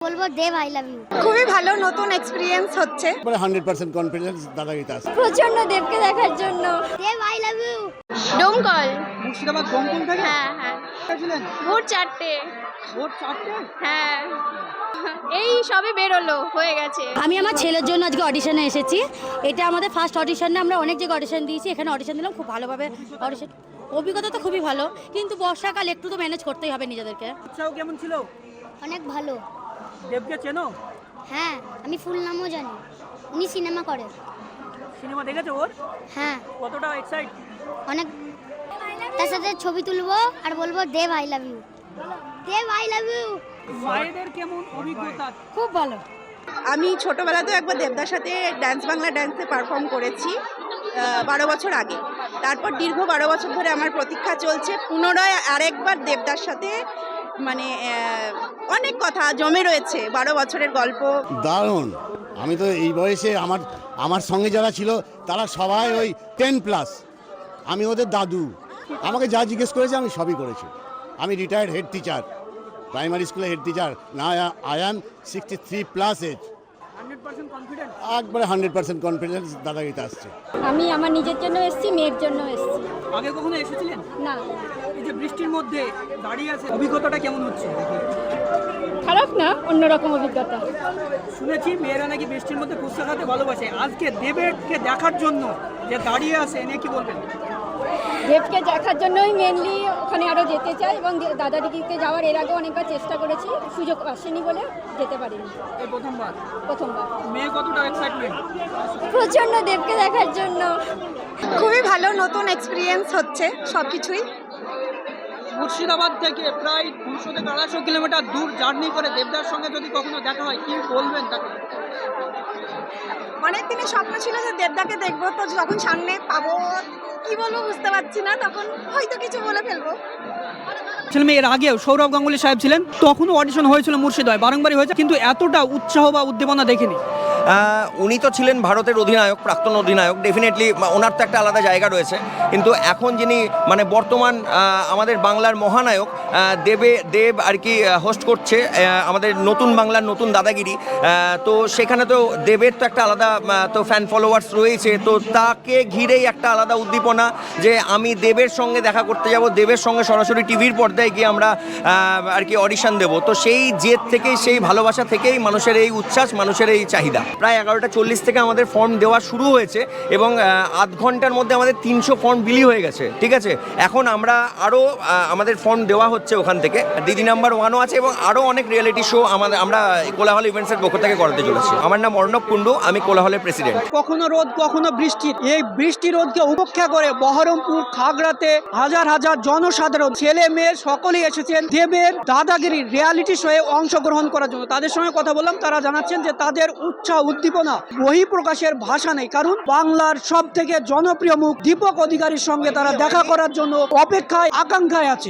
বলবো Dev I love you. খুবই ভালো নতুন এক্সপিরিয়েন্স হচ্ছে। 100% কনফিডেন্স দাদাগিরিতে আছে। প্রচন্ড দেবকে দেখার জন্য। Dev I love you. Domkal. Murshidabad দমকল থেকে হ্যাঁ হ্যাঁ ছিলেন? ভোর 4টে। ভোর 4টে? হ্যাঁ এই সবে বেরোলো, হয়ে গেছে। আমি আমার ছেলের জন্য আজকে অডিশনে এসেছি। এটা আমাদের ফার্স্ট অডিশনে, আমরা অনেক জায়গায় অডিশন দিয়েছি, এখানে অডিশন দিলাম, খুব ভালোভাবে অডিশন। অভিজ্ঞতা তো খুবই ভালো, কিন্তু বর্ষাকাল একটু তো ম্যানেজ করতেই হবে নিজেদেরকে। উৎসাহ কেমন ছিল? অনেক ভালো। দেবকে চেনো? হ্যাঁ, আমি ফুল নামও জানি। উনি সিনেমা করে। সিনেমা দেখেছো ওর? হ্যাঁ, কতটা এক্সাইট? অনেক। তার সাথে ছবি তুলবো আর বলবো Dev I love you. Dev I love you. মায়েদের কেমন অভিজ্ঞতা? খুব ভালো। আমি ছোটবেলাতেও একবার দেবদার সাথে ডান্স বাংলা ডান্সে পারফর্ম করেছি 12 বছর আগে। তারপর দীর্ঘ 12 বছর ধরে আমার প্রতীক্ষা চলছে পুনরায় আরেকবার দেবদার সাথে, মানে অনেক কথা জমে রয়েছে, 12 বছরের গল্প। দারুণ। আমি তো এই বয়সে আমার সঙ্গে যারা ছিল তারা সবাই ওই 10+। আমি ওদের দাদু। আমাকে যা জিজ্ঞেস করেছে আমি সবই করেছি। আমি রিটায়ার্ড হেড টিচার, প্রাইমারি স্কুলে হেড টিচার না। I am 63+ age. 100% কনফিডেন্ট? একবারে 100% কনফিডেন্স দাদাগিরিতে আসছে। আমি আমার নিজের জন্য এসেছি, মেয়ের জন্য এসেছি। আগে কখনো এসেছিলেন? না, এই যে বৃষ্টির মধ্যে দাঁড়িয়ে আছে, অভিজ্ঞতাটা কেমন হচ্ছে? খারাপ না, অন্যরকম অভিজ্ঞতা। শুনেছি মেয়েরা নাকি বৃষ্টির মধ্যে ফুচকা খেতে ভালোবাসে। আজকে দেবকে দেখার জন্য যে দাঁড়িয়ে আছে, এনে কি বলবেন? দেবকে দেখার জন্যই মেনলি ওখানে আরও যেতে চাই, এবং দাদা দিদিকে যাওয়ার এর আগে অনেকবার চেষ্টা করেছি, সুযোগ আসেনি বলে যেতে পারিনি। এই প্রথমবার? প্রথমবার। মেয়ে কতটা এক্সাইটমেন্ট? প্রচন্ড দেবকে দেখার জন্য। খুবই ভালো নতুন এক্সপিরিয়েন্স হচ্ছে সবকিছুই। মুর্শিদাবাদ থেকে প্রায় 200 থেকে 250 কিলোমিটার দূর জার্নি করে দেবদার সঙ্গে যদি কখনো দেখা হয়, কি বলবেন তাকে? অনেক দিনের স্বপ্ন ছিল যে দেবদাকে দেখবো, তো যখন সামনে পাবো কি বলবো বুঝতে পারছি না, তখন হয়তো কিছু বলে ফেলবো। ছিলাম এর আগেও সৌরভ গাঙ্গুলি সাহেব ছিলেন, তখনও অডিশন হয়েছিল মুর্শিদাবাদে, বারংবারই হয়েছে, কিন্তু এতটা উৎসাহ বা উদ্দীপনা দেখিনি। উনি তো ছিলেন ভারতের অধিনায়ক, প্রাক্তন অধিনায়ক, ডেফিনেটলি ওনার তো একটা আলাদা জায়গা রয়েছে। কিন্তু এখন যিনি মানে বর্তমান আমাদের বাংলার মহানায়ক, দেব আর কি হোস্ট করছে আমাদের নতুন বাংলার নতুন দাদাগিরি। তো সেখানে তো দেবের তো একটা আলাদা তো ফ্যান ফলোয়ার্স রয়েছে, তো তাকে ঘিরেই একটা আলাদা উদ্দীপনা যে আমি দেবের সঙ্গে দেখা করতে যাব, দেবের সঙ্গে সরাসরি টিভির পর্দায় গিয়ে আমরা আর কি অডিশন দেবো। তো সেই জেদ থেকেই, সেই ভালোবাসা থেকেই মানুষের এই উচ্ছ্বাস, মানুষের এই চাহিদা। প্রায় 11:40 থেকে আমাদের ফর্ম দেওয়া শুরু হয়েছে, এবং আধ ঘন্টার মধ্যে আমাদের 300 ফর্ম বিলি হয়ে গেছে। ঠিক আছে, এখন আমরা আরও আমাদের ফর্ম দেওয়া হচ্ছে ওখান থেকে। দিদি নাম্বার 1ও আছে, এবং আরও অনেক রিয়েলিটি শো আমরা কোলাহল ইভেন্টসের পক্ষ থেকে করাতে চলেছি। আমার নাম অর্ণব কুণ্ডু, আমি কোলাহলের প্রেসিডেন্ট। কখনো রোদ কখনো বৃষ্টি, এই বৃষ্টি রোদকে উপেক্ষা করে বহরমপুর খাগড়াতে হাজার হাজার জনসাধারণ, ছেলে মেয়ে সকলেই এসেছেন দেবের দাদাগিরি রিয়ালিটি শোয়ে অংশগ্রহণ করার জন্য। তাদের সঙ্গে কথা বললাম, তারা জানাচ্ছেন যে তাদের উৎসাহ উদ্দীপনা বহিঃপ্রকাশের ভাষা নেই, কারণ বাংলার সব থেকে জনপ্রিয় মুখ দীপক অধিকারীর সঙ্গে তারা দেখা করার জন্য অপেক্ষায় আকাঙ্ক্ষায় আছে।